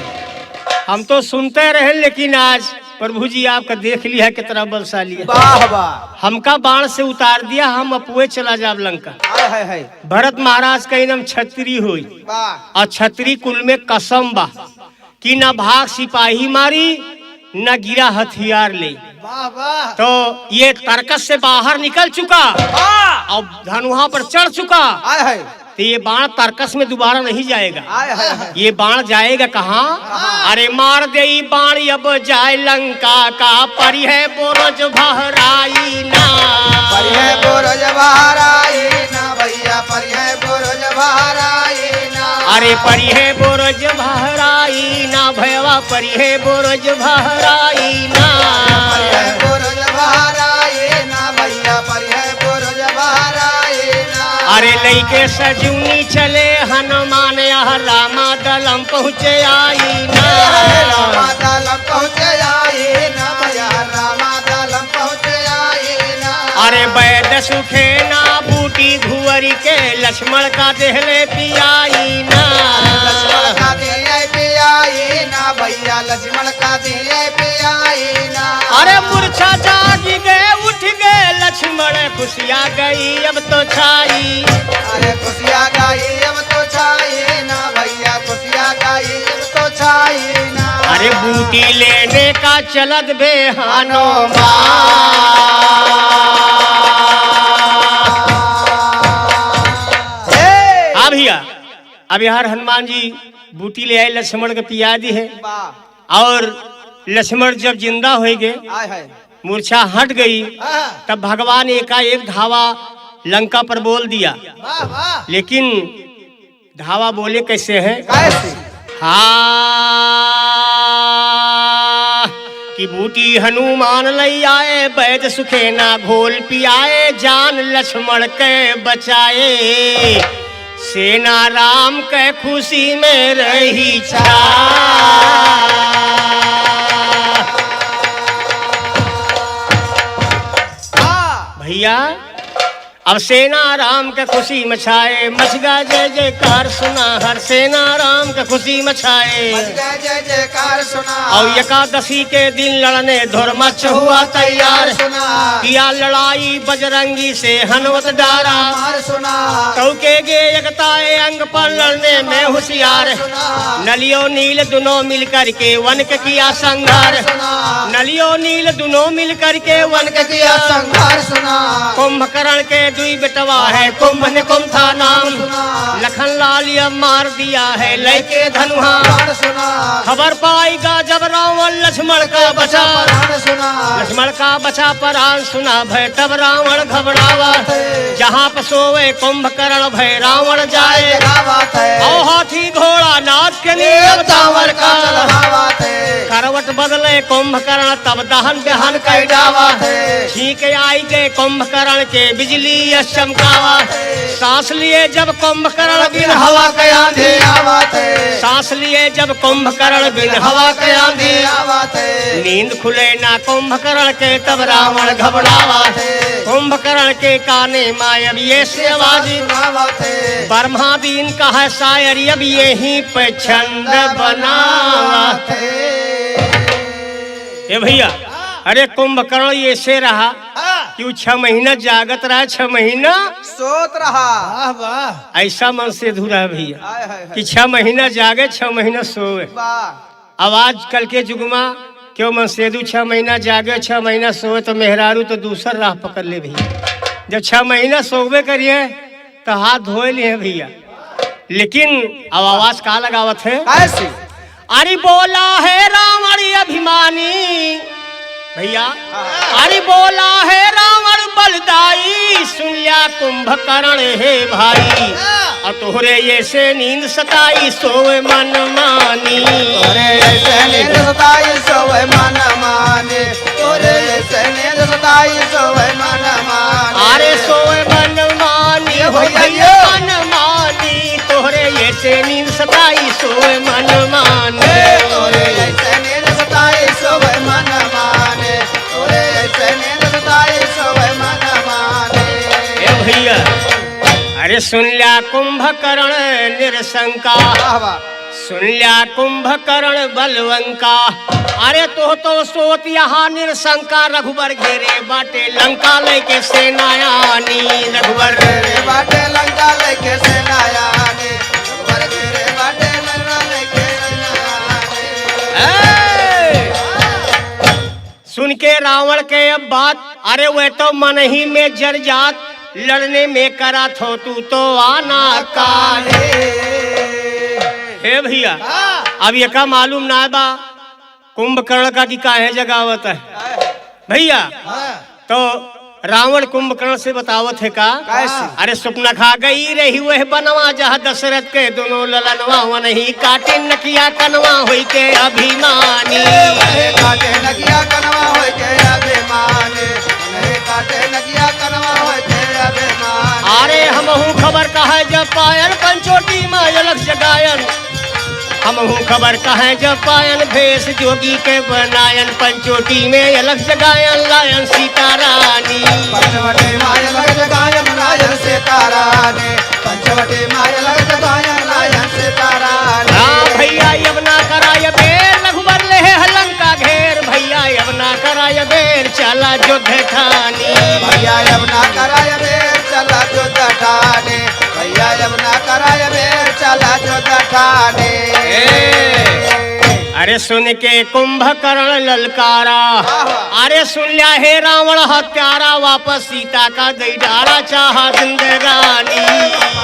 हम तो सुनते रहे लेकिन आज प्रभु जी आपका देख लिया कितना बलशाली है। वाह वाह हमका बाण से उतार दिया हम अपुए चला जाब लंका। है भरत महाराज का नाम छत्री हुई वाह और छत्री कुल में कसम बा कि न भाग सिपाही मारी न गिरा हथियार ले। वाह वाह तो ये तर्कस से बाहर निकल चुका और धनुहा पर चढ़ चुका है तो ये बाण तर्कस में दोबारा नहीं जाएगा। है ये बाण जाएगा कहाँ? अरे मार दे बाण अब जाए लंका का परी है बोरज भराई ना परी है बोरज भराई ना भैया परी है बोरज भराई ना। अरे परी है बोरज भराई ना भैया परी है बोरज भराई ना परी है बोरज भराई ना भैया परी है बोरज भराई ना। अरे लइके सजूनी चले हनुमान यहाँ रामा दलम पहुँचे आई ना रामा दलम पहुँचे आई ना भैया रामा दलम पहुँचे आई ना। अरे वैद सुखे ना बूटी धुअरी के लक्ष्मण का देहले पियाई ना लक्ष्मण का दिए पियाई ना भैया लक्ष्मण का दिए पियाई ना। अरे मूर्छा जाग गए उठ गए लक्ष्मण खुशिया गई अब तो छाई। अरे खुशिया गई अब तो छाई ना भैया खुशिया गई अब तो छाई ना। अरे बूटी लेने का चलत बेहानो हाँ भैया अब यार हनुमान जी बूटी ले आए लक्ष्मण के पिया दी है और लक्ष्मण जब जिंदा हो गए मूर्छा हट गई तब भगवान एकाएक धावा लंका पर बोल दिया लेकिन धावा बोले कैसे है हाँ कि बूटी हनुमान लई आए वैद सुखे ना घोल पियाए जान लक्ष्मण के बचाए सेना राम के खुशी में रही छा। भैया अब सेना राम के खुशी मचाए मचगा जय जयकार सुना हर सेना राम के खुशी मचाए जय जयकार सुना। और एकादशी के दिन लड़ने धर्मच हुआ तैयार किया लड़ाई बजरंगी से हनुमत डारा सुना तो के गे एकताए अंग पर लड़ने में होशियार नलियो नील दोनों मिलकर के वन के किया संघार नलियो नील दोनों मिलकर के वन के किया संघार सुना। कुंभकर्ण के दुई बेटवा है कुंभ ने कुंभ था नाम लखन लाल ये मार दिया है लेके धनुहा सुना। खबर पाएगा जब रावण लक्ष्मण का बचा सुना लक्ष्मण का बचा प्राण सुना भय तब रावण घबरावा जहाँ पर सोवे कुंभकर्ण भय रावण जाए और हाथी घोड़ा नाच के लिए दावर का करवट बदले कुंभकर्ण तब दहन दहन कर डावा ठीक आई गए कुंभकर्ण के बिजली चमकावा सांस लिए जब कुंभकर्ण बिन हवा के आंधी सांस लिए जब कुंभकर्ण बिन हवा के आंधी नींद खुले ना कुंभकर्ण के तब रावण घबरावा कुंभकर्ण के काने मायब ये से आवाजी ब्रह्मा दीन का है शायर अब यही पे छंद बनावा ये भैया अरे कुंभकर्ण ये से रहा कि 6 महीना जागत रहा 6 महीना सोत रहा। वाह ऐसा मन से अधूरा है भैया कि 6 महीना जागे 6 महीना सोए। अब आज कल के युग में क्यों मन सेदू 6 महीना जागे 6 महीना सोए तो मेहरारू तो दूसर राह पकड़ ले भैया जब 6 महीना सोवे करिए तो हाथ धोए लिए भैया, लेकिन अब आवाज का लगावत है। कैसे अरे बोला है रावण अभिमानी भैया, अरे बोला है रावण बलदाई, सुन लिया कुंभकर्ण है भाई, और तोहरे ऐसे नींद सताई सोए मन मानी। तोरे ऐसे नींद सताई सोए मन माने, तोरे ऐसे नींद सताई सोए मन माने। अरे सोए मन मानी हो भैया मन मानी, तोहरे ऐसे नींद सताई सोए मन माने। तोरे ऐसे नींद सताई सोए मन माने, तोरे ऐसे नींद सताई सोए मन माने। ए भैया, अरे सुन लिया कुंभकर्ण निरशंका, सुन लिया कुंभकर्ण बलवंका, अरे तो सोत यहाँ निरशंका, रघुबर घेरे बाटे लंका लेके सेनायानी। रघुबर घेरे बाटे लंका लेके सेनायानी, रघुबर घेरे बाटे लंका लेके सेनायानी। सुन के रावण के अब बात, अरे वह तो मन ही में जर जात, लड़ने में करा थो तू तो आना काले। हे भैया, अब ये का मालूम ना बा कुंभकर्ण का कि काहे जगावत है भैया। तो रावण कुंभकर्ण से बतावत है का, अरे स्वप्न खा गई रही वह बनवा, जहाँ दशरथ के दोनों ललनवा, वही काटे नकिया कनवा होई के अभिमानी। काटे नकिया कनवा होई के अभिमानी, काटे नकिया कनवा होई के अभिमानी। अरे हमहू खबर कहा जब पायल पंचोटी में अलग जगायन, हमहू खबर कहा जब पायन भेष जोगी के बनायन, पंचोटी में अलग जगायन लायन सीता रानी। पंचवटी माय अलग जगायन लायन सीता रानी, पंचवटी माय अलग जगायन लायन सीता रानी। हाँ भैया अब ना कराय बेर, रघुबर ले लंका घेर, भैया अब ना कराय बेर, चला युद्ध ठानी। भैया अब ना कराय बेर, चला युद्ध ठानी, भैया अब ना कराय बेर, चला युद्ध ठानी। अरे सुन के कुंभकर्ण ललकारा, अरे सुन लिया है रावण हत्यारा, वापस सीता का दैडारा चाहा जिंदगानी।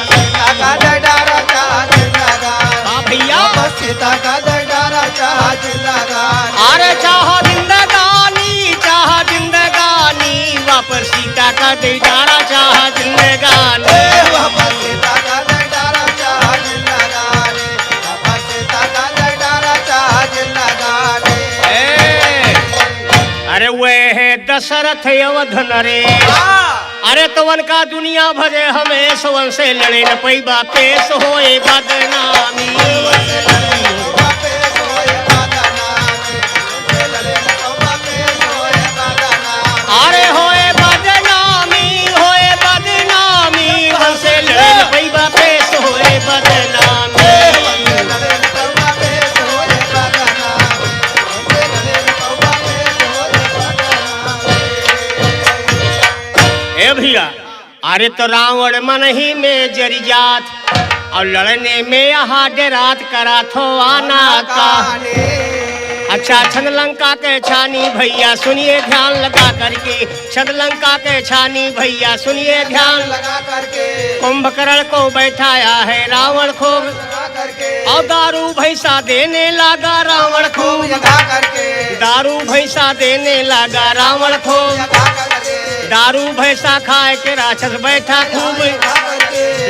सीता का दैडारा चाहा जिंदगानी, हाँ भैया वापस सीता का दैडारा चाहा जिंदगानी। अरे चाहा जिंदगानी, चाहा जिंदगानी, वापस सीता का दैडारा चाहा जिंदगानी। वापस सीता का दैडारा चाहा जिंदगानी, वापस सीता का दैडारा चाहा जिंदगानी। अरे वे है दशरथ अवध नरेश, अरे तवन का दुनिया भरे हमें सवन से लड़े न पैबा पेश होए बदनामी। अरे होए बदनामी, होए बदनामी, वन से लड़े न पैबा पेश होए बदनामी। ए भैया, अरे तो रावण मन ही में जरी जात, और लड़ने में यहाँ डेरात करा थो आना का। अच्छा छद लंका के छानी भैया सुनिए ध्यान लगा करके, छद लंका के छानी भैया सुनिए ध्यान लगा करके, कुंभकर्ण को बैठाया है रावण खूब, और दारू भैंसा देने लगा रावण खूब, लगा करके, दारू भैंसा देने लगा रावण खूब, लगा करके, दारू भैंसा खाए के राक्षस बैठा खूब,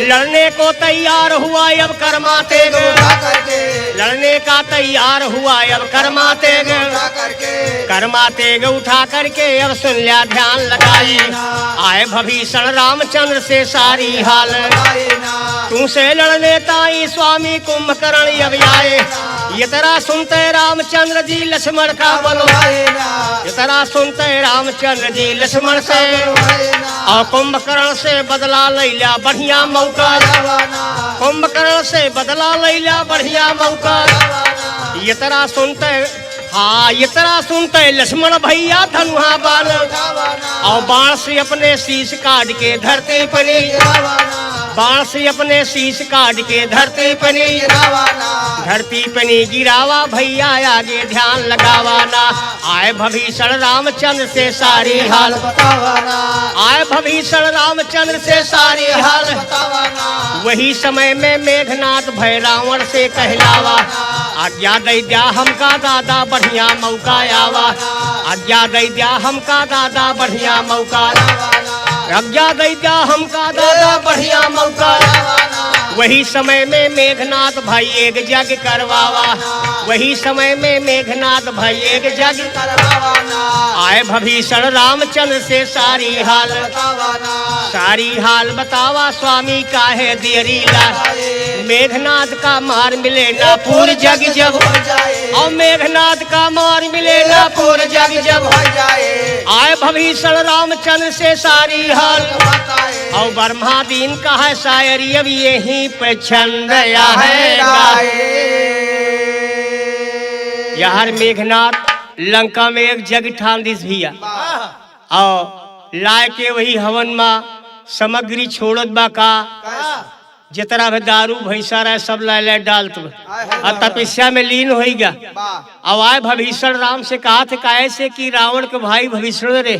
लड़ने को तैयार हुआ अब कर्माते लगा करके, लड़ने का तैयार हुआ अब कर्माते लगा करके, कर्माते उठा करके अब सुन लिया ध्यान लगाई, आए भभीषण रामचंद्र से सारी हाल, तू से लड़ने ताई स्वामी कुंभकर्ण अब आए, ये तरह सुनते रामचंद्र जी लक्ष्मण का बलो, ये तरह सुनते रामचंद्र जी लक्ष्मण से, और कुंभकर्ण से बदला ले लिया बढ़िया मौका, कुंभकर्ण से बदला ले लिया बढ़िया मौका, ये तरह सुनते, हाँ ये तरह सुनते लक्ष्मण भैया धनुहा बाण, और बाण से अपने शीश काट के धरती पर बाण से अपने शीश काट के धरती पनी धरती पनी गिरावा भैया आगे ध्यान लगावाना। आए भभीषण रामचंद्र से सारी हाल बतावाना, आए भभीषण रामचंद्र से सारी हाल। बतावाना, वही समय में मेघनाथ भय रावण से कहलावा आज्ञा दै द्या हमका दादा बढ़िया मौका आवा। आज्ञा दै द्या हमका दादा बढ़िया मौका आज्ञा दै द्या हमका दादा बढ़िया मौका। वही समय में मेघनाथ भाई एक यज्ञ करवावा। वही समय में मेघनाथ भाई एक यज्ञ करवाना, आए भभीषण रामचंद्र से सारी हाल बतावाना, सारी हाल बतावा स्वामी काहे देरी ला। मेघनाथ का मार मिले ना पूर जग जब और मेघनाथ का मार मिले ना पूर जग जब आए भभीषण रामचंद्र से सारी हाल। और ब्रह्मा दीन का है शायरी अब यहीं पे छंद है यार। मेघनाथ लंका में एक जग ठान दिस भैया और लाए के वही हवन में सामग्री छोड़त बा का जितना भी दारू भैंसा रहे सब लाए डालत और तपस्या में लीन हो गया। अब आए भभीषण राम से कहा थे कैसे कि रावण के भाई भभीषण रे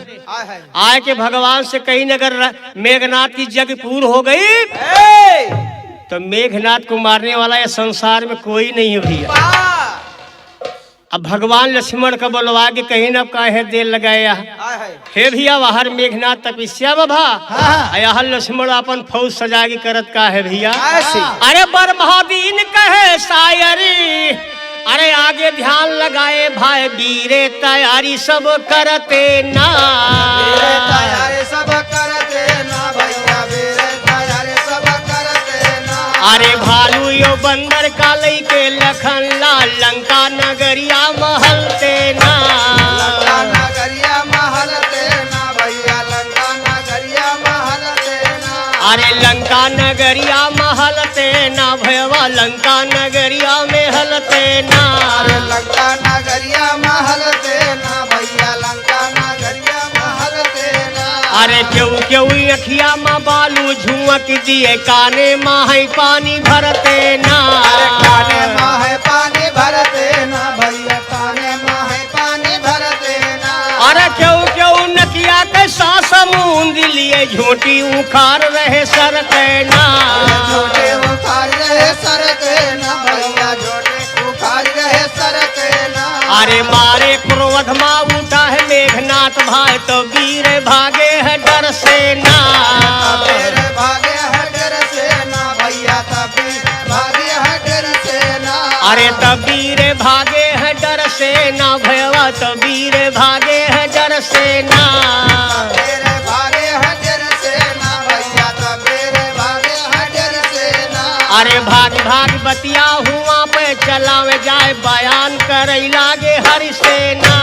आए के भगवान से कहीं अगर मेघनाथ की जग पूर हो गई तो मेघनाथ को मारने वाला या संसार में कोई नहीं है भैया। अब भगवान लक्ष्मण का बोलवा के कहीं न कहे देर लगाया हे भैया बाहर मेघनाथ तपस्या में भा यहाँ लक्ष्मण अपन फौज सजा के करत का है भैया। अरे ब्रह्मादीन कहे शायरी अरे आगे ध्यान लगाए भाई वीरे तैयारी सब करते ना तैयारी सब करते ना भैया वीरे तैयारी सब करते ना। अरे भालू यो बंदर का लई के लखन लाल लंका नगरिया महल तेना लंका नगरिया महल तेना भैया लंका नगरिया महल तेना। अरे लंका नगरिया महल तेना भैया लंका नगरिया में हल तेना। अरे लंका नगरिया महल तेना भैया लंका नगरिया महल तेना। अरे क्यों क्यों अखिया माँ बालू झुमक दिए काने माँ है पानी भरते ना। अरे काने माँ है पानी भरते ना भैया काने माँ है पानी भरते ना। अरे क्यों क्यों नकिया के सांस मुंद लिए झूठी उखाड़ रहे सर तेना। झूठे उखाड़ रहे सर तेना भैया झूठे उखाड़ रहे सर तेना। अरे मारे क्रोध माँ उठा है मेघनाथ भाई तो वीर भागे है डर से ना। मेरे भागे है डर से ना भैया तभी भागे है डर से ना। अरे तबीर भागे है डर से ना भैया तबीर भागे है डर से ना। मेरे भागे है डर से ना भैया तबीर भागे है डर से ना। अरे भाग भाग बतिया हुआ पे चलावे जाए बयान कर लागे हरि सेना।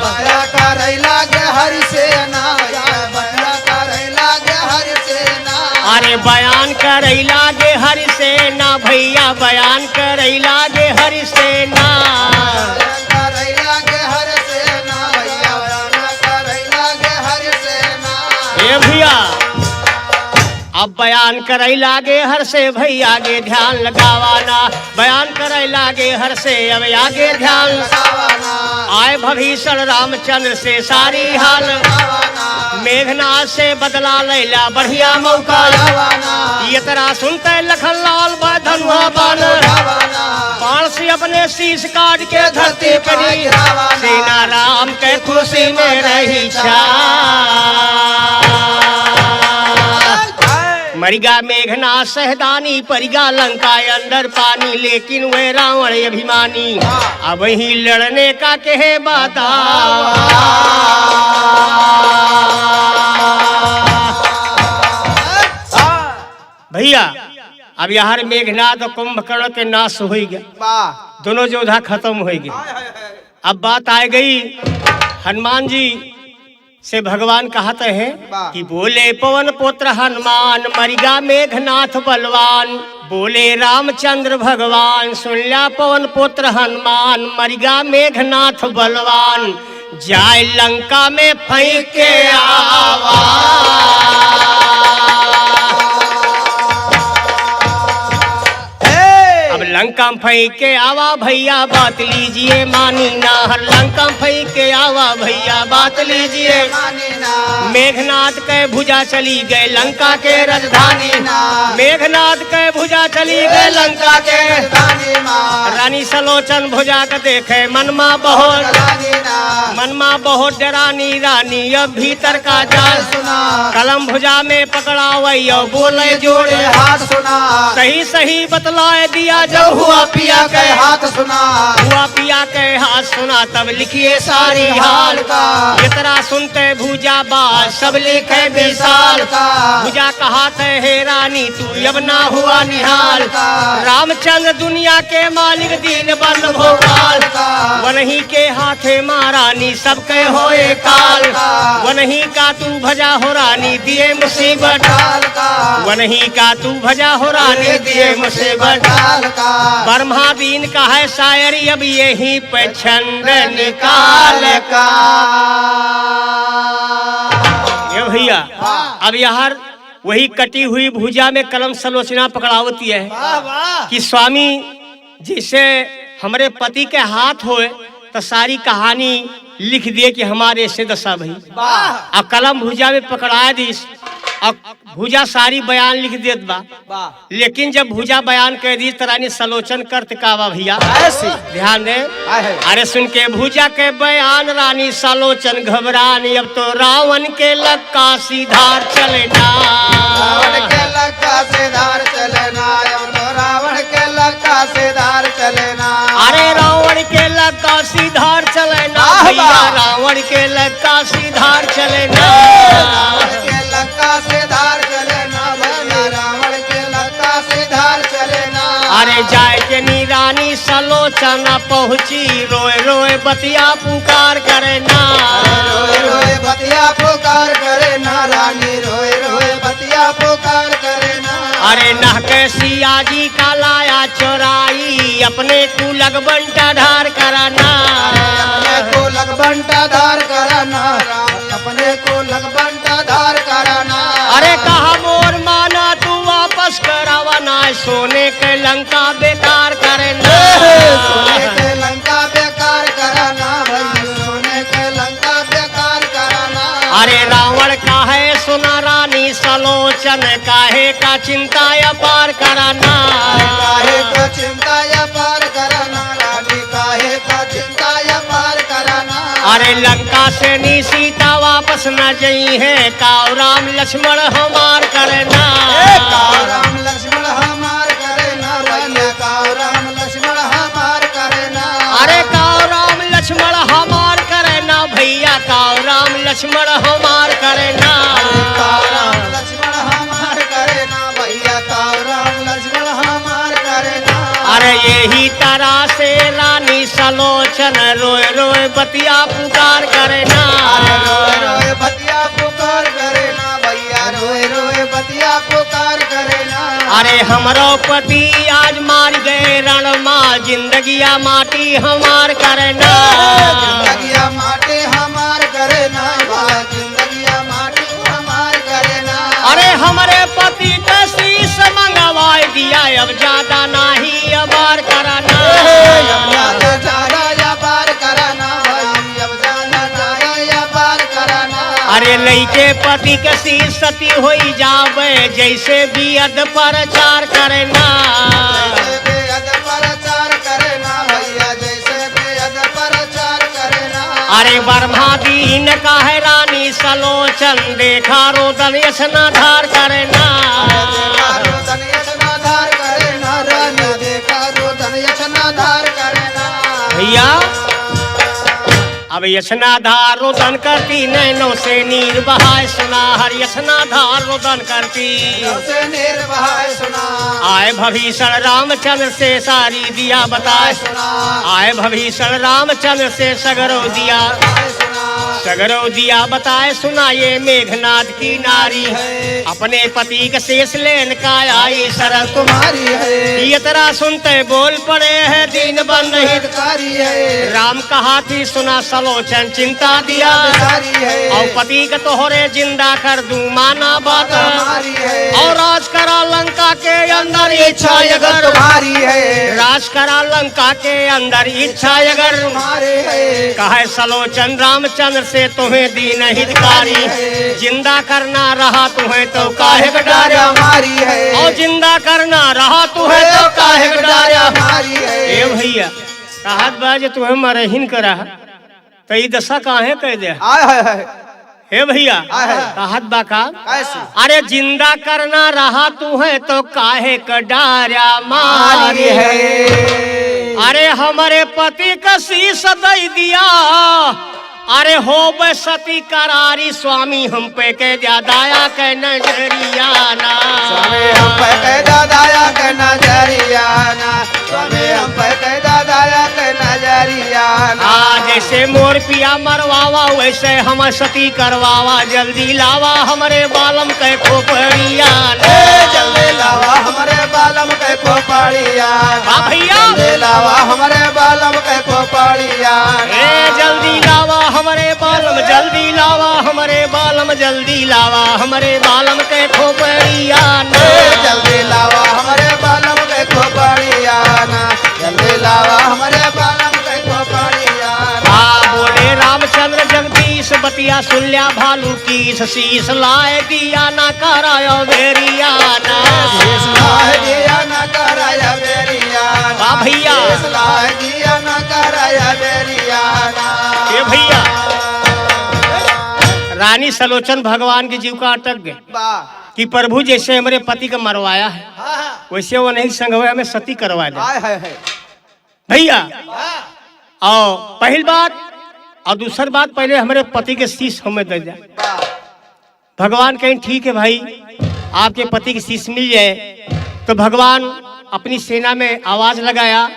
बया कर लागे हरि सेना बया कर लागे हरि सेना। अरे बयान कर लागे हरि सेना भैया बयान कर लागे हरि सेना। कर लागे हरि सेना भैया कर लागे हरि सेना। ए भैया अब बयान करे लागे हर से भैया आगे ध्यान लगावाना। बयान करे लागे हर से अब आगे ध्यान लगावाना। आए भभीषण रामचंद्र से सारी हाल मेघनाथ से बदला लैला बढ़िया मौका। ये तरह सुनते लखन लाल धनुआ बान बाण से अपने शीश काट के धरती पड़ी सेना राम के खुशी में रही छा। मरिगा मेघनाथ सहदानी परिगा लंका अंदर पानी लेकिन वे रावण अभिमानी अब ही लड़ने का कहे बाता। भैया अब यार मेघनाथ और कुंभकर्ण के नाश हो गया दोनों योद्धा खत्म हो गए। अब बात आ गई हनुमान जी से भगवान कहते हैं कि बोले पवन पुत्र हनुमान मरिगा मेघनाथ बलवान। बोले रामचंद्र भगवान सुन ला पवन पुत्र हनुमान मरिगा मेघनाथ बलवान। जाए लंका में फेंक के आवा लंका फेंक के आवा भैया बात लीजिए मानी ना, हर लंका फेंक के आवा भैया बात लीजिए मानी ना, मेघनाथ के भुजा चली गए लंका के राजधानी, मेघनाथ के भुजा चली गए लंका के रानी माँ, रानी सलोचन भुजा के देखे मनमा बहुत, रानी ना, मनमा बहुत डरानी रानी अब भीतर का जाल सुना, कलम भुजा में पकड़ा वही बोले जोड़े हाथ सुना, सही सही बतलाए दिया जब जब हुआ पिया के हाथ सुना, हुआ पिया के हाथ सुना तब लिखिए सारी हाल का, इतना सुनते भुजा बात सब लिखे विशाल का, भुजा कहा हे रानी तू अब ना हुआ निहाल का, रामचंद्र दुनिया के मालिक दीन बंद भोपाल का, वनही के हाथे महारानी सबके होए काल का, वनही का तू भजा हो रानी दिए मुसीबत डाल का, वनही का तू भजा हो रानी दिए मुसीबत डाल का, ब्रह्मा दीन का है शायरी अब यही पे छंद निकाल का, ये भैया अब यार वही कटी हुई भुजा में कलम सलोचना पकड़ावती है वाह वाह, कि स्वामी जैसे हमारे पति के हाथ होए तो सारी कहानी लिख दिए कि हमारे से दशा भई, वाह अब कलम भुजा में पकड़ा दी, अब भुजा सारी बयान लिख देत बा, वाह, लेकिन जब भुजा बयान कर दी तो रानी सलोचन करत कावा भैया ऐसी ध्यान दे, आहे, अरे सुन के भुजा के बयान रानी सलोचन घबरानी अब तो रावण के लक्का सीधार चलना, रावण के लंका से धार चलना, अब तो रावण के लंका से धार चलना, अरे रावण के लक्का सीधार चलना वाह, भैया वाह। रावण के लक्का सीधार चलना, रावण के लंका से धार चलना भैया, रावण के लंका से धार चलना, अरे जाए के नी रानी सलोचन पहुंची रोए रोए बतिया पुकार करना, रोए रोए बतिया पुकार करे ना रानी, रोए रोए बतिया पुकार करे ना, अरे नहके सिया जी का लाया चोराई अपने तू लगबंटा ढार कराना, अपने को लगबंटा धार कराना, अपने को लगबंटा धार कराना, अरे कहा मोर माना तू वापस करावाना सोने के लंका बेकार करना, सोने के लंका बेकार कराना भाई, सोने के लंका बेकार कराना, अरे रावण का है सुना रानी सलोचन काहे का चिंता अपार कराना, काहे का चिंता या पार कराना रानी, काहे का चिंता या पार कराना, अरे लंका से नी सीता वापस न जई है काव राम लक्ष्मण हमार करना, काव राम लक्ष्मण हमार करे ना भैया, काव राम लक्ष्मण हमार करे ना, अरे काव राम लक्ष्मण हमार करना भैया काव राम लक्ष्मण हमार करना, काव राम लक्ष्मण हमार करे ना भैया, काव राम लक्ष्मण हमार करे ना, अरे यही तरह से रानी सलोचन रोए रोए बतिया पुकार करना, रोए रोए बतिया पुकार करे ना भैया, रोए रोए बतिया पुकार करे ना, अरे हमरो पति आज मार गए रण माँ जिंदगिया माटी हमार करना, जिंदगिया माटे हमार करे ना भाई, जिंदगिया माटे हमार करे ना, अरे हमारे पति का शीश मंगवाए दिया अब ज्यादा नहीं अबार कराना, अब ज्यादा या पार कराना भाई, अब ज्यादा ना या पार कराना, अरे लइके पति के शीश सती होई जावे जैसे भी अद प्रचार करना, जैसे बेअद प्रचार करे ना भैया, जैसे बेअद प्रचार करे ना, अरे ब्रह्मा दीन का है रानी सलोचन देखा रोदन यसना धार करना, देखा रोदन यशना धार करे ना रानी, देखा रोदन यशना धार करे ना, भैया अब यशनाधार रोदन करती नैनों से नीर बहाय सुना हर यशनाधार रोदन करती, से निर्भय सुना, आए भभीषण रामचंद्र से सारी दिया बताए, सुना, आए भभीषण रामचंद्र से सगरो दिया, सुना, सगरो दिया बताए सुना ये मेघनाथ की नारी है, अपने पति के शेष लेन का आई शरण तुम्हारी है, ये तरह सुनते बोल पड़े है दीन बंद हित, हितकारी है, राम कहा थी सुना सलोचन चिंता दिया बिचारी है, और पति के तोहरे जिंदा कर दूं माना बात, हमारी है, और राज करा लंका के अंदर इच्छा अगर तुम्हारी है, राज करा लंका के अंदर इच्छा अगर तुम्हारे है, कहे सलोचन रामचंद्र से तुम्हें दीन हितकारी जिंदा करना रहा तुम्हें तो काहे काहे डार्या हमारी है, और जिंदा करना रहा तुम्हें तो काहे डार्या हमारी है। ए भैया कहत बा जे तुम्हें मरहिन करा तो ई दशा काहे कह दे आय है हे भैया आय है। कहत बा का कैसे अरे जिंदा करना रहा तुम्हें तो काहे डार्या हमारी मारी है। अरे हमारे पति का शीश दई दिया अरे हो बे सती करारी स्वामी हम पे के दाया के नजरिया ना स्वामी हम पे कैदा दाया के नजरिया ना, स्वामी हम पे कैदा दाया के नजरिया ना। जैसे मोर पिया मरवावा वैसे हम सती करवावा जल्दी लावा हमारे बालम के खोपड़िया ना। ए जल्दी लावा हमारे बालम के खोपड़िया ना, हाँ भैया। जल्दी लावा हमारे बालम के खोपड़िया ना। ए जल्दी लावा हमारे बालम जल्दी लावा हमारे बालम जल्दी लावा हमारे बालम के खोपड़िया ना। ए जल्दी लावा हमारे बालम के खोपड़िया ना, जल्दी लावा हमारे बालम के खोपड़िया ना। बोले रामचंद्र जगदीश बतिया सुल्या भालू की शीश लाए दिया ना करायो बेरिया ना। शीश लाए दिया ना कराया बेरिया ना, वाह भैया। शीश लाए दिया ना कराया बेरिया ना। ए भैया रानी सलोचन भगवान के जीव का अटक गए वाह, कि प्रभु जैसे हमारे पति का मरवाया है हाँ, हाँ। वैसे वो नहीं संग हुए हमें सती करवा दे आय है। भैया। वाह, और पहली बात और दूसरी बात पहले हमारे पति के शीश हमें दे जाए। वाह, भगवान कहें ठीक है भाई आपके पति की शीश मिल जाए तो भगवान अपनी सेना में आवाज लगाया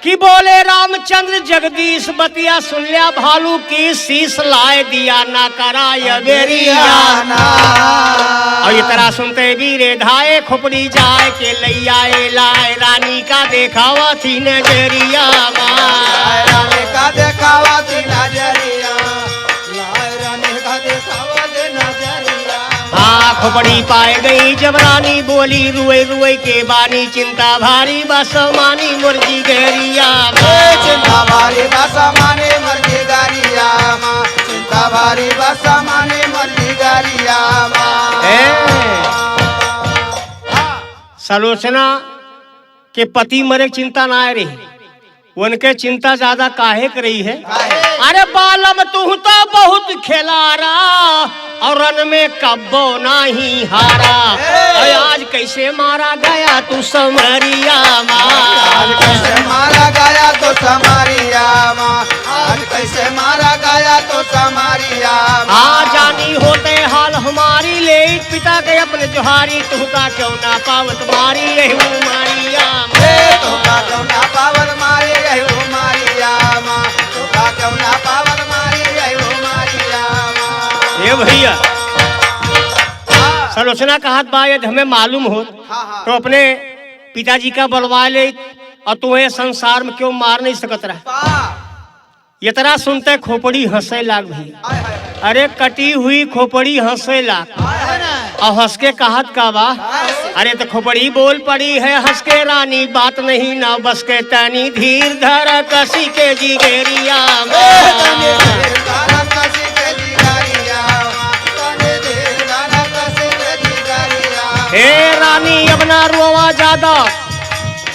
कि बोले रामचंद्र जगदीश बतिया सुन लिया भालू की शीश लाए दिया ना कराया बेरिया ना। और ये तरह सुनते वीरे धाए खोपड़ी जाए के लैया लाए रानी का देखावा थी नजरिया लाए रानी का देखावा थी नजरिया, लाए रानी का देखावा थी नजरिया। हाँ खोपड़ी पाए गई जब रानी बोली रुए रुए के बानी चिंता भारी बस मानी मुर्गी गहरिया ए चिंता भारी बसा माने मर्जी गारिया माँ, चिंता भारी बसा माने मर्जी गारिया माँ। सलोचना के पति मरे की चिंता ना आ रही उनके चिंता ज्यादा काहे कर रही है। अरे बालम तू तो बहुत खेलारा और रन में कब्बो नहीं हारा और आज कैसे मारा गया तू समरिया आज माँ। कैसे मारा गया तो समारिया माँ, आज कैसे मारा गया तो समारिया माँ। जानी होते हाल हमारी ले पिता के अपने जोहारी तुहका क्यों ना पावत मारी यही मारिया ए तुका क्यों ना पावन मारे यही मारिया माँ, तुका क्यों ना पावन मारे यही मारिया माँ। ये भैया हाँ, सलोचना का हाथ बा यदि हमें मालूम हो हाँ, हाँ। तो अपने पिताजी का बलवा ले और तुम्हें संसार में क्यों मार नहीं सकत रहा। वाह, ये तरह सुनते खोपड़ी हंसे लाग भैया। आय, आय, आय। अरे कटी हुई खोपड़ी हंसे लाग है ना? और हंस के कहत का बा अरे तो खोपड़ी बोल पड़ी है हंस के रानी बात नहीं ना बस के तनी धीर धर कसी के जिगेरिया हे रानी अब ना रोवा ज्यादा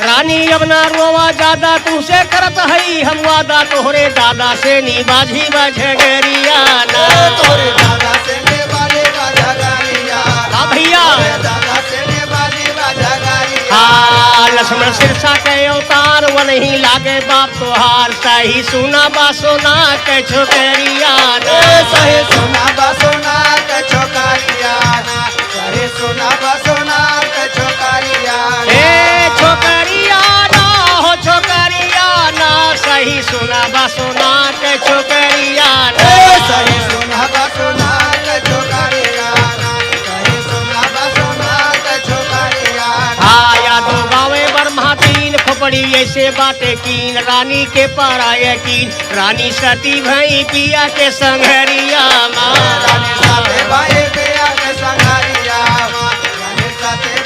रानी अब ना रोवा ज्यादा तुझसे करत हई हम वादा तोहरे दादा से नी बाजी बजगरिया ना तोरे दादा से ने बाले बाजा गालिया, हाँ भैया तोरे दादा से ने बाले बाजा गालिया। हाँ लक्ष्मण सिरसा के अवतार वो नहीं लागे बाप तोहार सही सुना बा सोना के छोकरिया ना सही सुना बा सोना के छोकरिया ना, सही सुना बा सोना के छोकरिया ना। ए छोकरिया ना हो छोकरिया ना सही सुना बा सोना के छोकरिया ना सही सुना बा सोना के छोकरिया ना, सही सुना बा सोना के छोकरिया ना। आया दो गावे ब्रह्मा तीन खोपड़ी ऐसे बातें कीन रानी के पारा यकीन रानी सती भई पिया के संघरिया माँ रानी साथे भाई पिया के संघरिया माँ, रानी साथे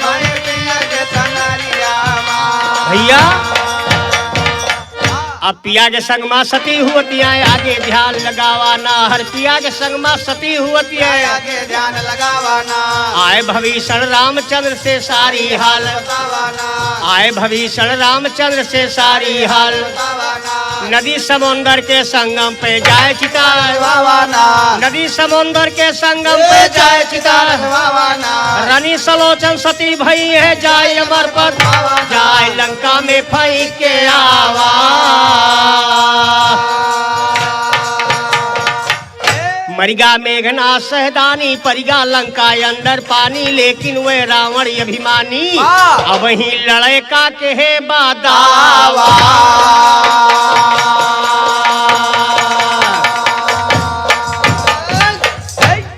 जिया अब पिया के संग माँ सती हुवतिया आगे ध्यान लगावा ना हर पिया के संग माँ सती हुवतिया आगे ध्यान लगावाना आए भविष्ण रामचंद्र से सारी हाल बतावाना आए भविष्ण रामचंद्र से सारी हाल बतावाना नदी समुंदर के संगम पे जाए चिता वावाना नदी समुंदर के संगम पे जाए चिता वावाना रानी सलोचन सती भई है जाए अमर पद जाए लंका में फेंक के आवा मरिगा मेघना सहदानी परिगा लंका अंदर पानी लेकिन वे रावण अभिमानी अब ही लड़े का के है बादावा